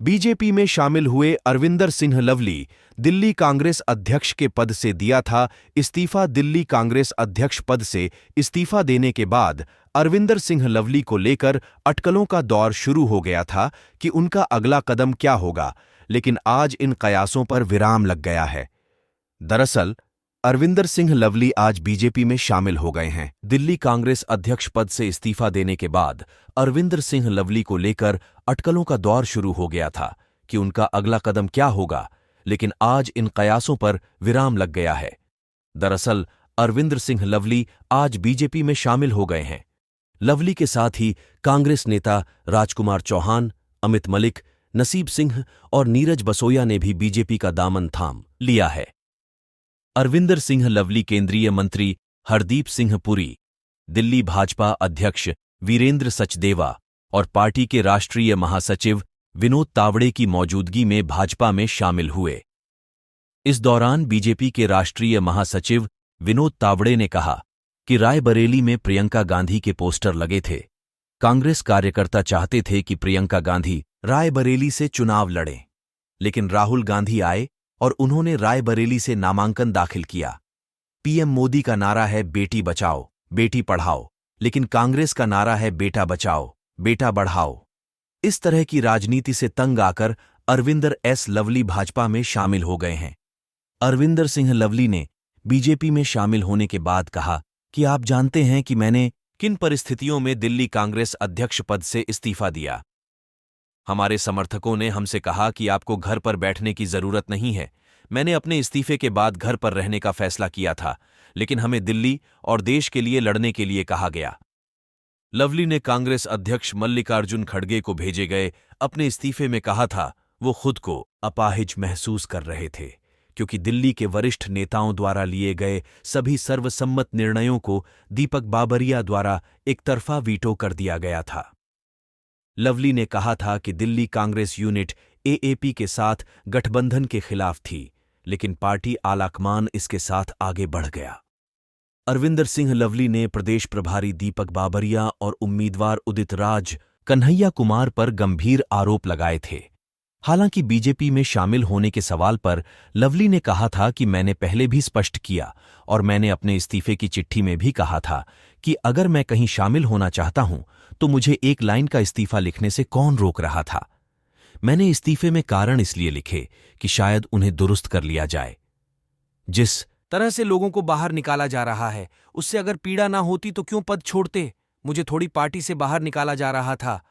BJP में शामिल हुए अरविंदर सिंह लवली दिल्ली कांग्रेस अध्यक्ष के पद से दिया था इस्तीफा। दिल्ली कांग्रेस अध्यक्ष पद से इस्तीफा देने के बाद अरविंदर सिंह लवली को लेकर अटकलों का दौर शुरू हो गया था कि उनका अगला कदम क्या होगा, लेकिन आज इन कयासों पर विराम लग गया है। दरअसल अरविंदर सिंह लवली आज बीजेपी में शामिल हो गए हैं। दिल्ली कांग्रेस अध्यक्ष पद से इस्तीफा देने के बाद अरविंदर सिंह लवली को लेकर अटकलों का दौर शुरू हो गया था कि उनका अगला कदम क्या होगा, लेकिन आज इन कयासों पर विराम लग गया है। दरअसल अरविंदर सिंह लवली आज बीजेपी में शामिल हो गए हैं। लवली के साथ ही कांग्रेस नेता राजकुमार चौहान, अमित मलिक, नसीब सिंह और नीरज बसोया ने भी बीजेपी का दामन थाम लिया है। अरविंदर सिंह लवली केंद्रीय मंत्री हरदीप सिंह पुरी, दिल्ली भाजपा अध्यक्ष वीरेंद्र सचदेवा और पार्टी के राष्ट्रीय महासचिव विनोद तावड़े की मौजूदगी में भाजपा में शामिल हुए। इस दौरान बीजेपी के राष्ट्रीय महासचिव विनोद तावड़े ने कहा कि रायबरेली में प्रियंका गांधी के पोस्टर लगे थे। कांग्रेस कार्यकर्ता चाहते थे कि प्रियंका गांधी रायबरेली से चुनाव लड़ें, लेकिन राहुल गांधी आए और उन्होंने रायबरेली से नामांकन दाखिल किया। पीएम मोदी का नारा है बेटी बचाओ, बेटी पढ़ाओ, लेकिन कांग्रेस का नारा है बेटा बचाओ, बेटा बढ़ाओ। इस तरह की राजनीति से तंग आकर अरविंदर एस लवली भाजपा में शामिल हो गए हैं। अरविंदर सिंह लवली ने बीजेपी में शामिल होने के बाद कहा कि आप जानते हैं कि मैंने किन परिस्थितियों में दिल्ली कांग्रेस अध्यक्ष पद से इस्तीफा दिया। हमारे समर्थकों ने हमसे कहा कि आपको घर पर बैठने की जरूरत नहीं है। मैंने अपने इस्तीफे के बाद घर पर रहने का फैसला किया था, लेकिन हमें दिल्ली और देश के लिए लड़ने के लिए कहा गया। लवली ने कांग्रेस अध्यक्ष मल्लिकार्जुन खड़गे को भेजे गए अपने इस्तीफे में कहा था वो खुद को अपाहिज महसूस कर रहे थे, क्योंकि दिल्ली के वरिष्ठ नेताओं द्वारा लिए गए सभी सर्वसम्मत निर्णयों को दीपक बाबरिया द्वारा एकतरफा वीटो कर दिया गया था। लवली ने कहा था कि दिल्ली कांग्रेस यूनिट एएपी के साथ गठबंधन के खिलाफ थी, लेकिन पार्टी आलाकमान इसके साथ आगे बढ़ गया। अरविंदर सिंह लवली ने प्रदेश प्रभारी दीपक बाबरिया और उम्मीदवार उदित राज कन्हैया कुमार पर गंभीर आरोप लगाए थे। हालांकि बीजेपी में शामिल होने के सवाल पर लवली ने कहा था कि मैंने पहले भी स्पष्ट किया और मैंने अपने इस्तीफे की चिट्ठी में भी कहा था कि अगर मैं कहीं शामिल होना चाहता हूं तो मुझे एक लाइन का इस्तीफा लिखने से कौन रोक रहा था। मैंने इस्तीफे में कारण इसलिए लिखे कि शायद उन्हें दुरुस्त कर लिया जाए। जिस तरह से लोगों को बाहर निकाला जा रहा है, उससे अगर पीड़ा ना होती तो क्यों पद छोड़ते। मुझे थोड़ी पार्टी से बाहर निकाला जा रहा था,